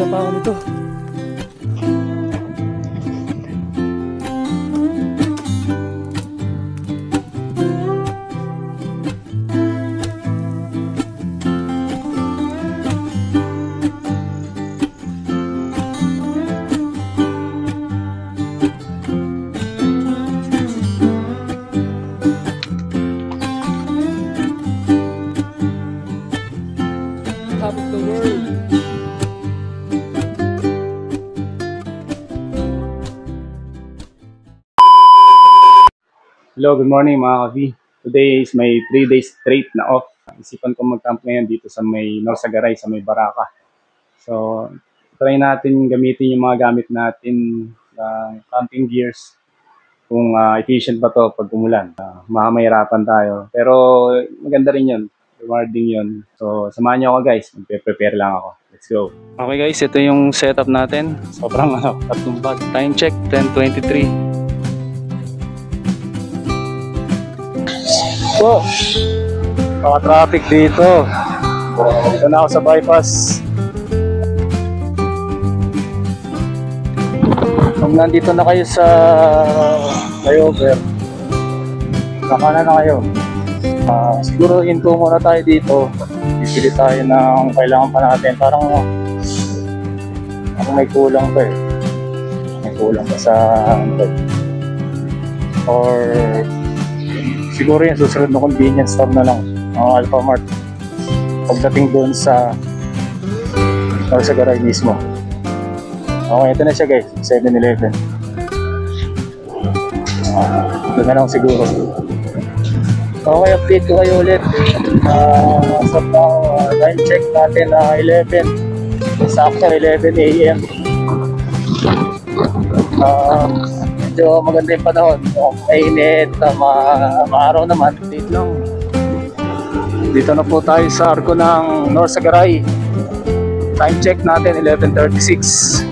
Nakakita pa ako nito. Top of the world. Hello, good morning mga ka-V. Today is my 3 days straight na off. Isipan ko mag-camp ngayon dito sa may Norsagaray, sa may Baraka. So, try natin gamitin yung mga gamit natin camping gears. Kung efficient ba to pag umulan. Mahirapan tayo. Pero maganda rin yun. Rewarding yun. So, samahan niyo ako guys. Magpe-prepare lang ako. Let's go. Okay guys, ito yung setup natin. Sobrang tatlong bag. Time check, 10:23. So, traffic dito. Dito na ako sa bypass. Kung nandito na kayo sa flyover, nakana na kayo. Siguro hinto muna tayo dito. Bibili tayo ng kailangan pa natin. Parang may kulang pa eh. May kulang pa sa or siguro yung susunod na convenience store na lang, Alphamart, pagdating doon sa Norsagaray mismo. Okay, ito na siya guys, 7-Eleven. Doon na lang siguro. Okay, update ko kayo ulit. Sa time check natin na 11, sakto 11 AM. Medyo maganda yung panahon, mainit, maaraw naman. Dito lang. Dito na po tayo sa arko ng Norsagaray. Time check natin 11:36.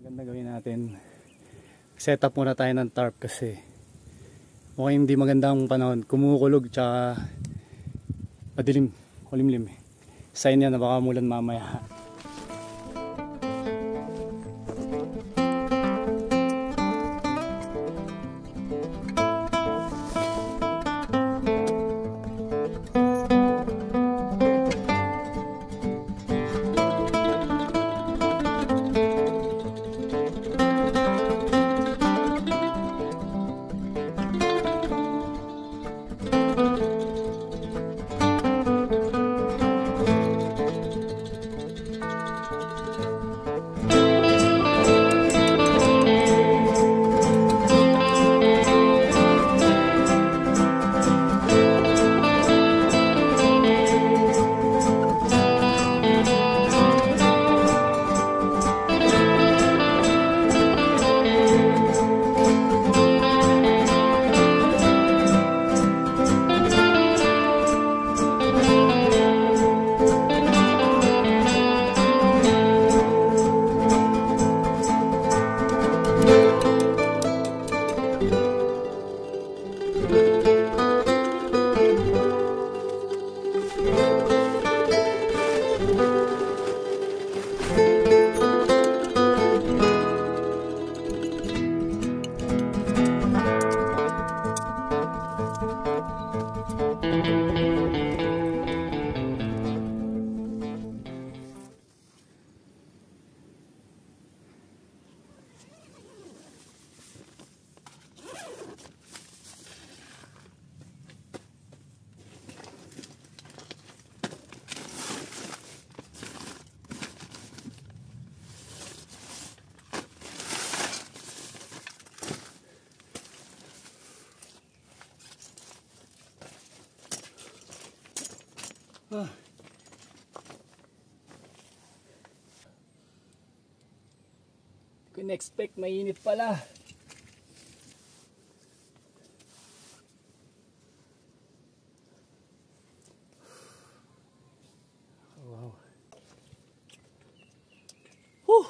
Maganda gawin natin, set up muna tayo ng tarp kasi mukhang hindi magandang panahon, kumukulog tsaka madilim, kulimlim eh. Sign yan na baka mulan mamaya. Ah. Couldn't expect mainit pala. Wow. Whew.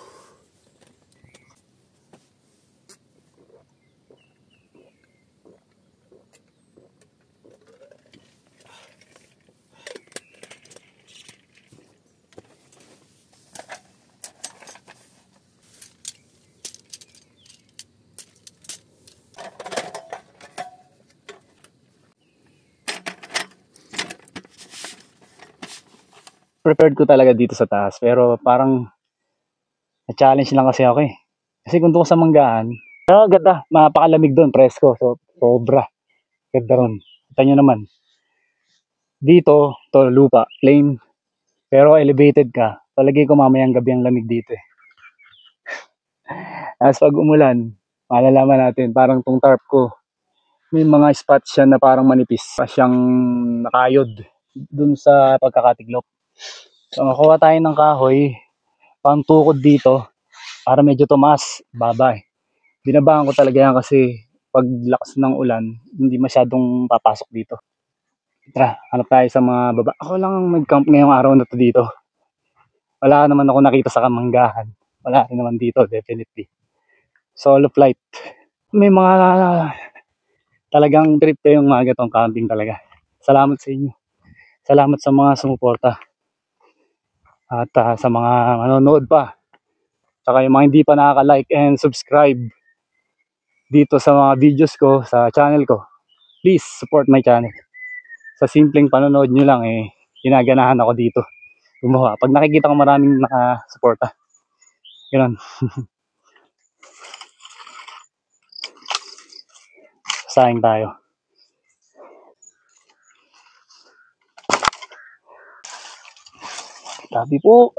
Prepared ko talaga dito sa taas, pero parang na-challenge lang kasi ako eh. Kasi kung doon sa Manggahan, ganda, mapakalamig doon, presko, so sobra, ganda ron. Kita nyo naman, dito, to lupa, plain, pero elevated ka, palagi ko mamayang gabi ang lamig dito eh. As pag umulan, malalaman natin, parang tong tarp ko, may mga spots siya na parang manipis, pa siyang nakayod dun sa pagkakatiglop. So, makuha tayo ng kahoy, pang tukod dito, para medyo tumas, baba eh. Binabahan ko talaga yan kasi pag lakas ng ulan, hindi masyadong papasok dito. Tara, hanap tayo sa mga baba. Ako lang ang nag-camp ngayong araw na to dito. Wala naman ako nakita sa Kamanggahan. Wala rin naman dito, definitely. Solo flight. May mga talagang trip kayong mga gatong camping talaga. Salamat sa inyo. Salamat sa mga sumuporta. At sa mga manonood pa. Saka yung mga hindi pa nakaka-like and subscribe dito sa mga videos ko, sa channel ko. Please support my channel. Sa simpleng panonood nyo lang eh, ginaganahan ako dito gumawa. Pag nakikita ko maraming nakasuporta, ganoon. Sayang tayo. Sabi po.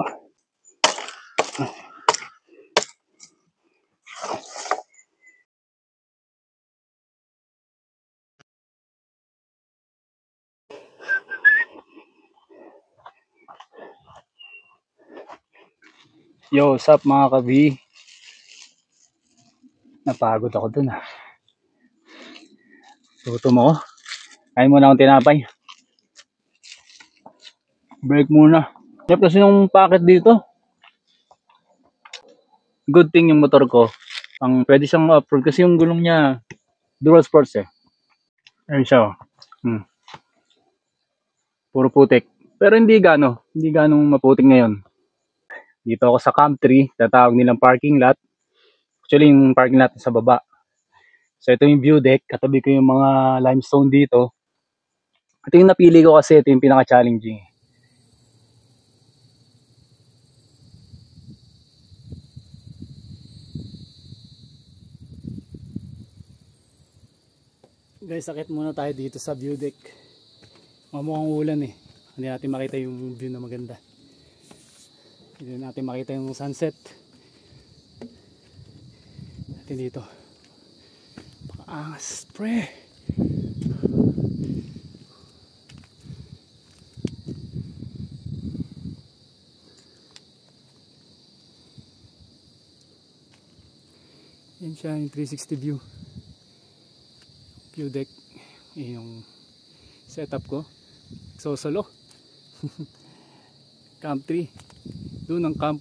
Yo, what's up mga kabi? Napagod ako dun ah. Tuto mo. Kain muna akong tinapay. Break muna. Yep, kasi yung packet dito. Good thing yung motor ko. Ang pwede siyang off-road kasi yung gulong niya dual sports eh. Ayun siya oh. Puro putik. Pero hindi ganong maputik ngayon. Dito ako sa Camp 3, tatawag nilang parking lot. Actually yung parking lot sa baba. So ito yung view deck, katabi ko yung mga limestone dito. Ito yung napili ko kasi ito yung pinaka-challenging. Guys, sakit muna tayo dito sa view deck. Mamukhang ulan eh. Hindi natin makita yung view na maganda. Hindi natin makita yung sunset. Natin dito. Pakaangas, pre. Yan siya yung 360 view. View deck. Yan yung setup ko. Solo. Camp 3. Doon ang Camp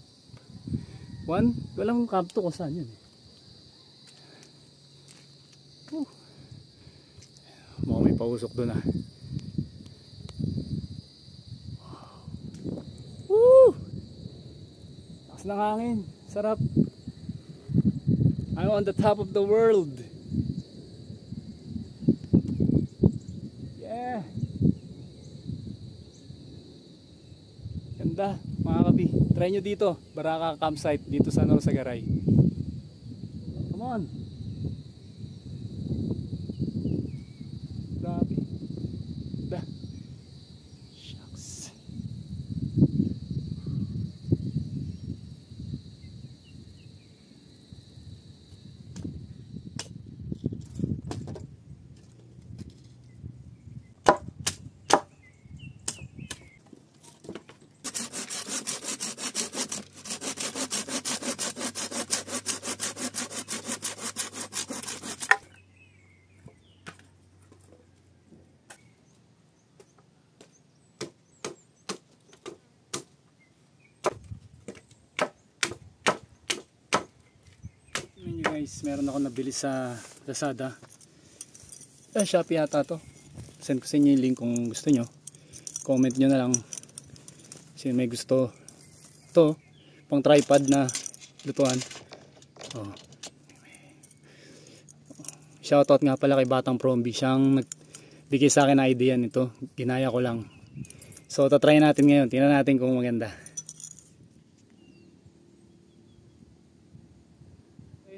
1. Walang Camp 2 kung saan yun. Mukhang may pausok doon ah. Woo! Lakas ng hangin. Sarap. I'm on the top of the world. Yeah. Ganda mga kabi. Try nyo dito. Baraka campsite dito sa Norsagaray. Come on. Grabe. Da. Shucks. guys, meron ako nabili sa Lazada. Shopee yata to. Send ko sa inyo yung link kung gusto nyo. Comment nyo na lang kasi may gusto. To pang tripod na lutuan. Shoutout nga pala kay Batang Prombi. Siyang nagbigay sa akin na idea nito. Ginaya ko lang. So tatry natin ngayon. Tingnan natin kung maganda.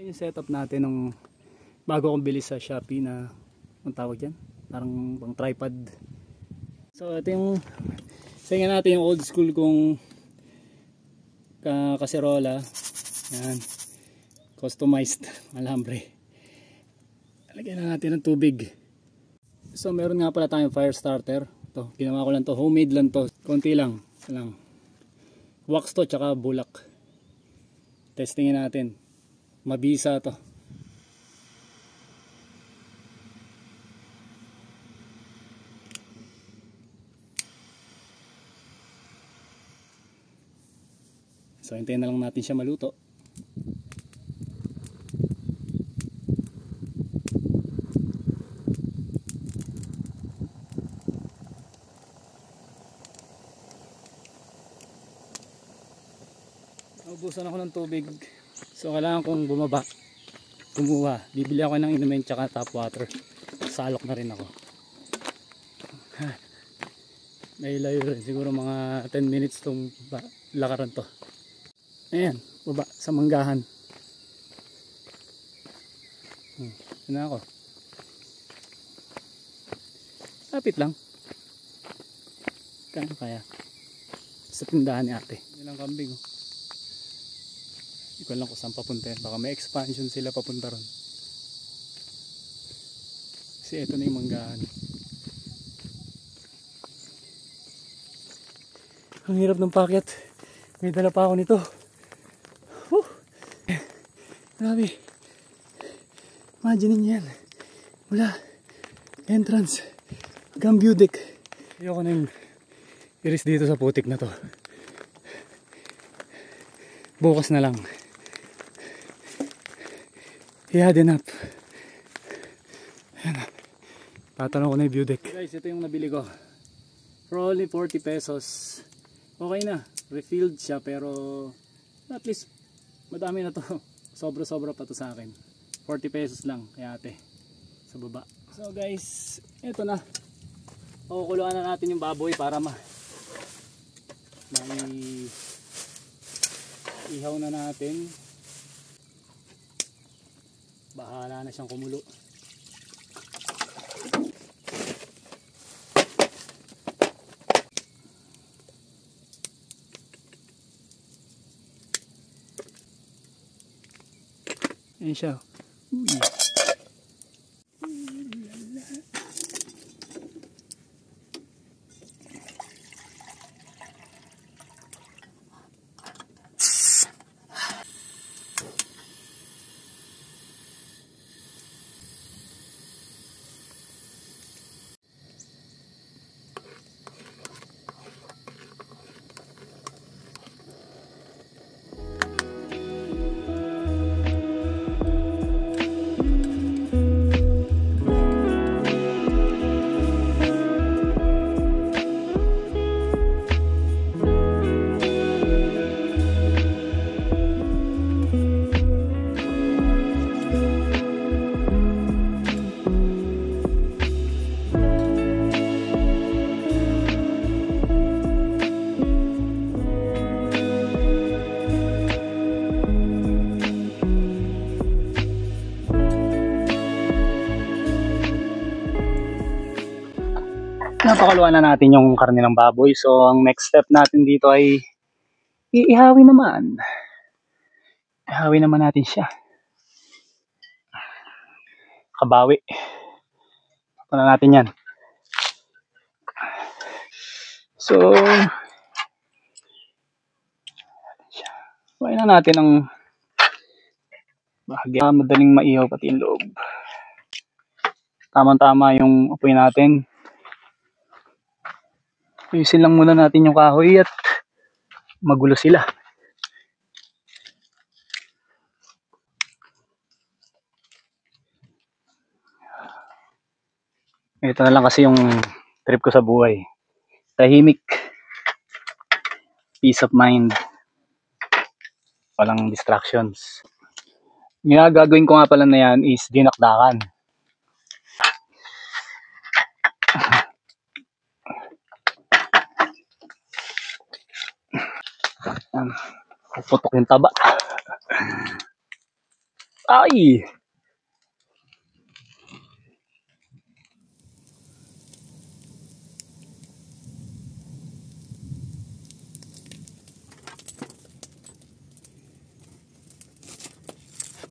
Yung setup natin ng bago akong bili sa Shopee na ang tawag yan, parang pang tripod. So ito yung sayin natin yung old school kong kaserola. Yan, customized alambre. Lagyan na natin ng tubig. So meron nga pala tayong fire starter. Ito, ginawa ko lang to, homemade lang to, konti lang. Wax to tsaka bulak. Testingin natin. Mabisa to. So hintayin na lang natin siya maluto. Naubusan ako ng tubig. So kailangan kong kumuha. Bibili ako ng inumin tsaka tap water. Salok na rin ako. May layo rin. Siguro mga 10 minutes tong lakaran to. Ayan, baba sa manggahan. Yan na ako. Lapit lang. Kaya. Sa tindahan ni ate. Yan ang kambing. Hindi ko lang kung saan papunta yan. Baka may expansion sila papunta ron. Kasi ito na yung manggahan. Ang hirap ng packet. May dala pa ako nito. Grabe. Imagine niyo yan. Mula entrance hanggang view deck. Ayoko na yung iris dito sa putik na to. Bukas na lang. Yeah, din up. Ayan na. Tatanong ko na yung view deck. Guys, ito yung nabili ko. For only 40 pesos. Okay na. Refilled siya pero at least madami na to. Sobra-sobra pa to sa akin. 40 pesos lang kay ate. Sa baba. So guys, ito na. Kukuluan na natin yung baboy para ihaw na natin. Bahala na siyang kumulo. Ayan siya. Napakaluan na natin yung karne ng baboy. So ang next step natin dito ay iihawin naman. Ihawin naman natin siya. Kabawi. Ito na natin yan. So ihawain na natin ang bahagya. Madaling maihaw pati yung loob. Tama-tama yung apoy natin. Ayusin lang muna natin yung kahoy at magulo sila. Ito na lang kasi yung trip ko sa buhay. Tahimik, peace of mind, walang distractions. Yung gagawin ko nga pala na yan is dinakdakan. Puputok yung taba. Ay!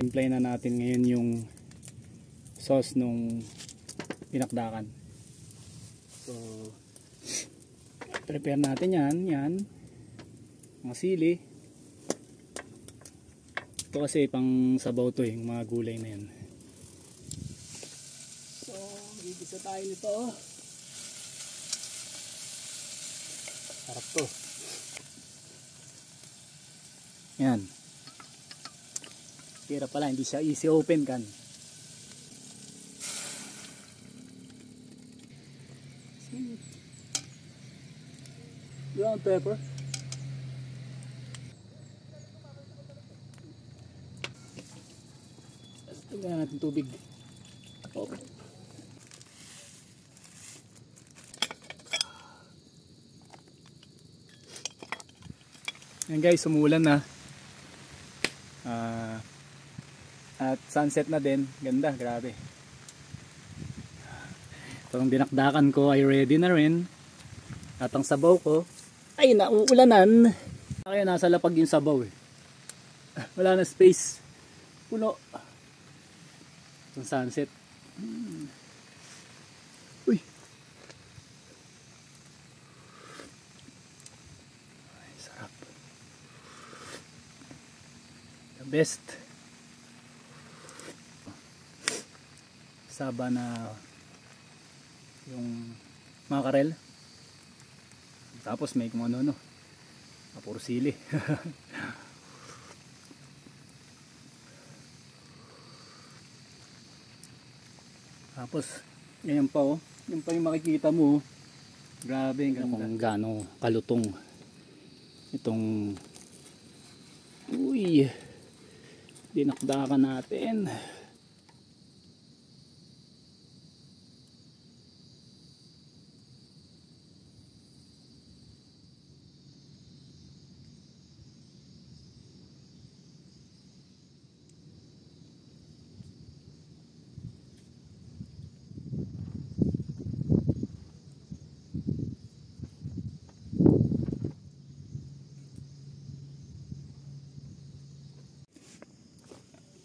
Simplay na natin ngayon yung sauce nung pinakdakan. So, prepare natin yan. Mga sili. Ito kasi pang sabaw to yung mga gulay na yan. So, gigisa tayo nito. Sarap to. Yan. Kira pala, hindi siya easy open kan. Ground pepper. Tingnan natin tubig. Oh. Yan guys, sumulan na. At sunset na din. Ganda, grabe. Itong dinakdakan ko ay ready na rin. At ang sabaw ko ay nauulanan. Kaya nasa lapag yung sabaw eh. Wala na space. Puno. Itong sunset. Uy. Ay, sarap. The best. Saba na yung makarel. Tapos may kung ano puro sili. Tapos yan pa oh, yung pa yung makikita mo. Grabe kung gaano kalutong itong dinakdakan natin.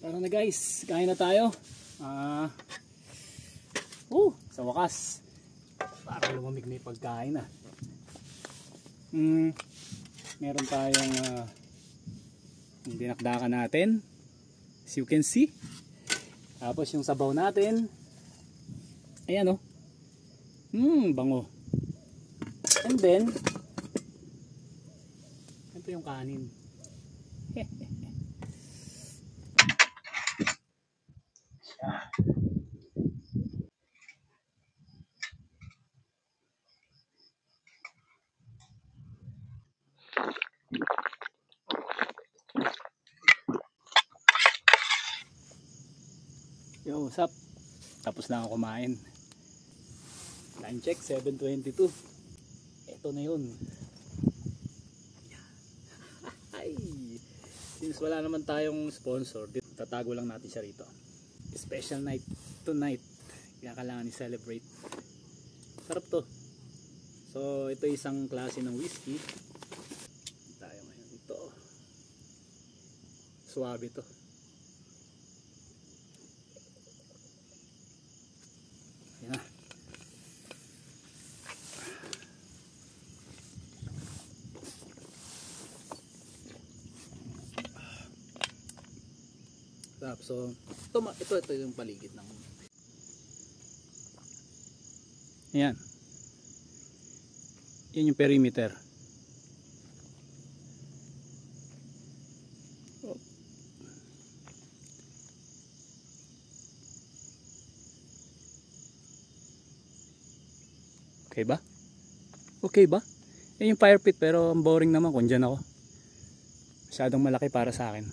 Tara na guys, kain na tayo. Sa wakas parang lumamig na yung pagkain na. Meron tayong dinakdakan natin, as you can see. Tapos yung sabaw natin, ayan bango. And then ito yung kanin. Yo, what's up? Tapos lang ako kumain. Time check, 7:22. Ito na yun. Ay, since wala naman tayong sponsor, tatago lang natin siya rito. Special night tonight. Kaya kailangan i-celebrate. Sarap to. So, ito isang klase ng whiskey. Tayo ngayon ito. Suwabe to. Ayan na. So, ito yung paligid ng ayan. Yan yung perimeter. Okay ba? Okay ba? Yan yung fire pit pero ang boring naman kung dyan ako. Masyadong malaki para sa akin.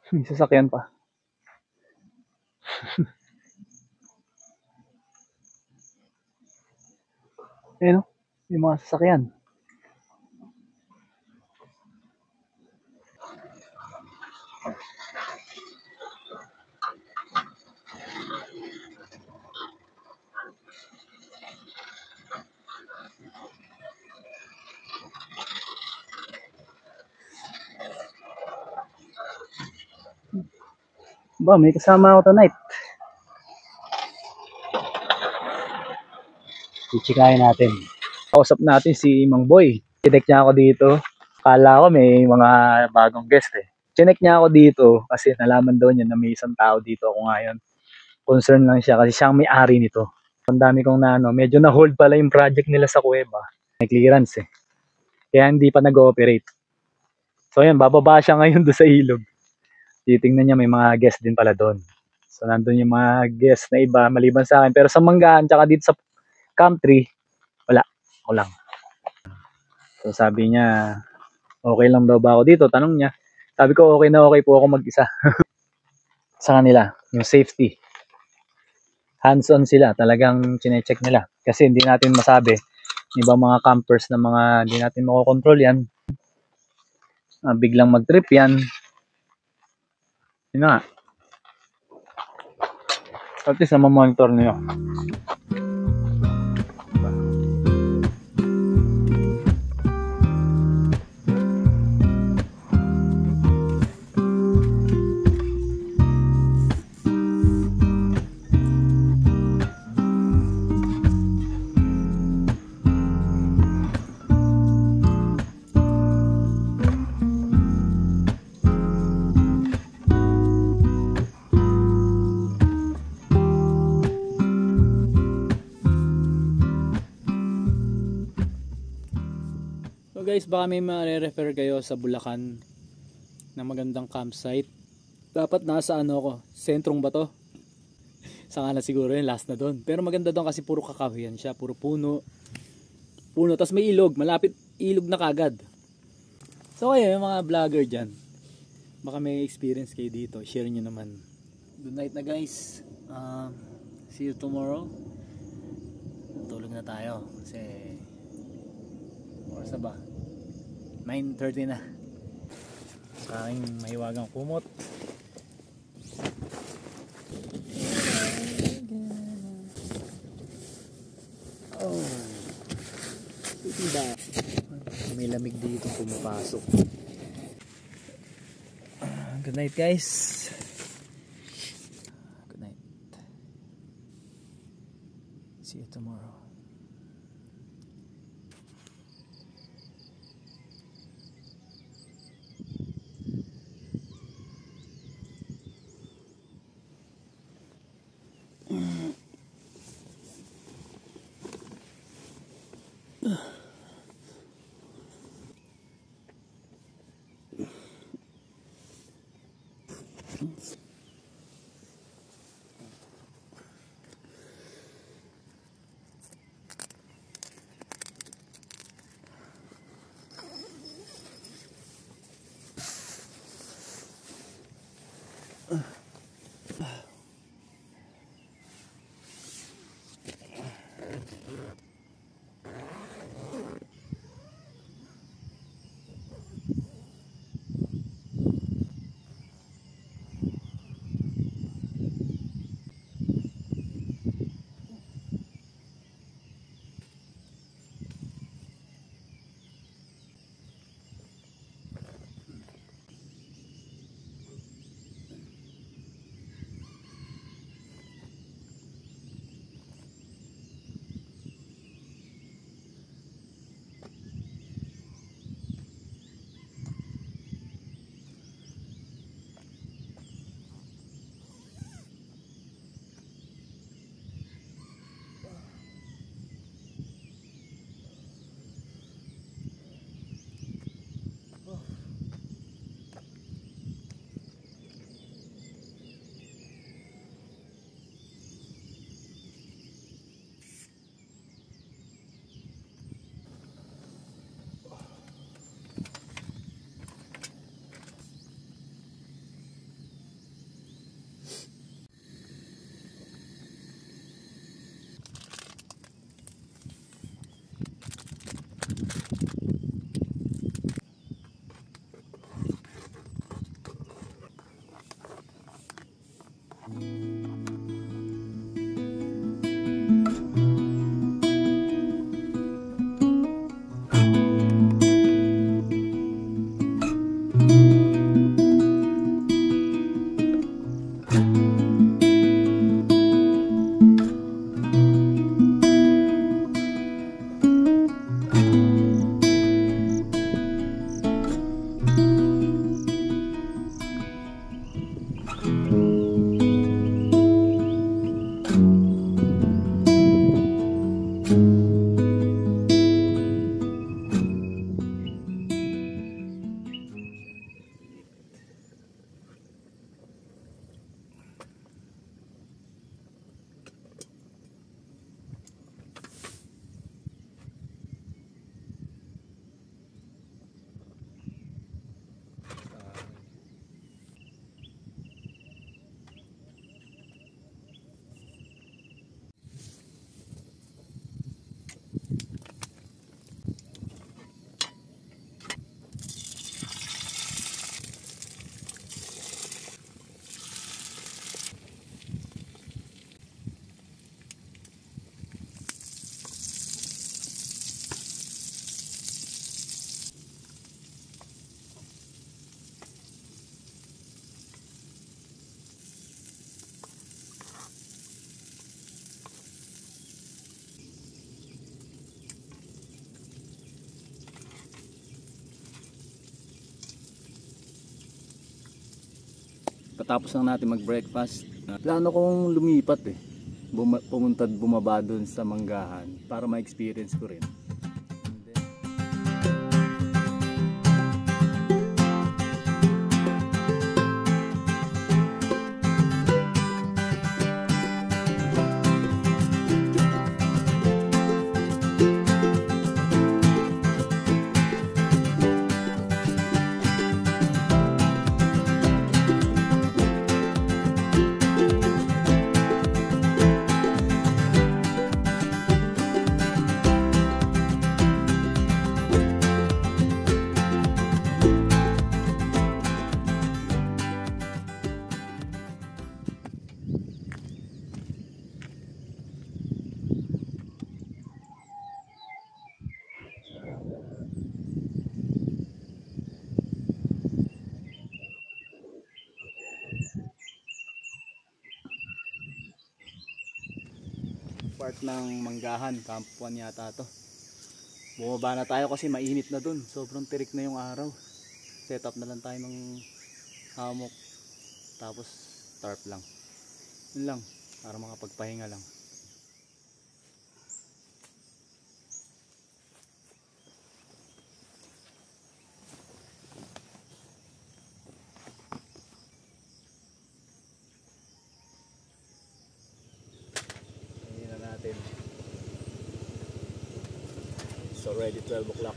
May sasakyan pa. Ayun o, yung mga sasakyan. Ba, may kasama ako tonight. Ichikain natin. Kausap natin si Mang Boy. Chinek niya ako dito. Kala ko may mga bagong guest eh. Chinek niya ako dito kasi nalaman daw niya na may isang tao dito ako ngayon. Concern lang siya kasi siyang may-ari nito. Ang dami kong medyo na-hold pala yung project nila sa kuweba. May clearance eh. Kaya hindi pa nag-ooperate. So yan, bababa siya ngayon doon sa ilog. Titingnan niya may mga guest din pala doon. So nandun yung mga guest na iba maliban sa akin. Pero sa Manggaan, tsaka dito sa country, wala. Ako lang. So sabi niya, okay lang daw ba ako dito? Tanong niya. Sabi ko, okay na okay po ako mag-isa. Sa kanila, yung safety. Hands-on sila. Talagang chinecheck nila. Kasi hindi natin masabi. Ibang mga campers na mga hindi natin makokontrol yan. Biglang mag-trip yan. Yun na nga. At least na monitor niyo. So guys, baka may ma-refer kayo sa Bulacan na magandang campsite. Dapat nasa ko, sentrong ba to? Saka na siguro yun, last na doon. Pero maganda doon kasi puro kakahuyan siya, puro puno. Puno, tas may ilog, malapit ilog na kagad. So kayo, yung mga vlogger dyan, baka may experience kayo dito, share nyo naman. Good night na guys. See you tomorrow. Tulog na tayo kasi oras na ba? 9:30 na. Sa aking mahiwagang kumot. Oh. Diba? May lamig dito pumapasok. Good night guys. Good night. See you tomorrow. Katapos lang natin mag-breakfast. Plano kong lumipat eh. Pumunta at bumaba dun sa Manggahan para ma-experience ko rin. Part ng Manggahan, Camp 1 yata to. Bumaba na tayo kasi mainit na dun. Sobrang tirik na yung araw. Set up na lang tayo ng hammock. Tapos tarp lang. Yun lang, para makapagpahinga lang. It's already 12 o'clock.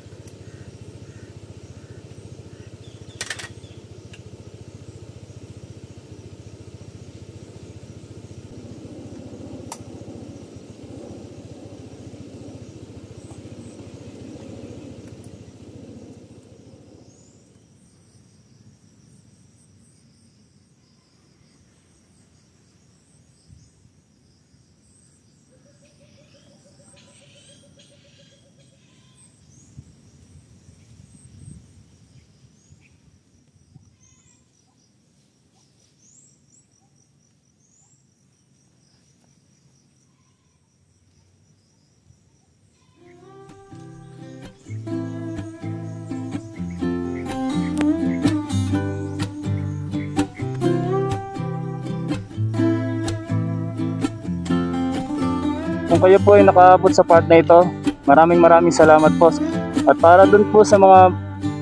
Kung kayo po ay nakaabot sa part na ito, maraming salamat po. At para dun po sa mga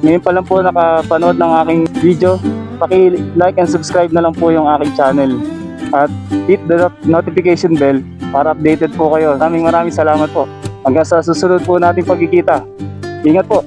ngayon pa lang po nakapanood ng aking video, paki-like and subscribe na lang po yung aking channel. At hit the notification bell para updated po kayo. Maraming salamat po. Hanggang sa susunod po nating pagkikita. Ingat po.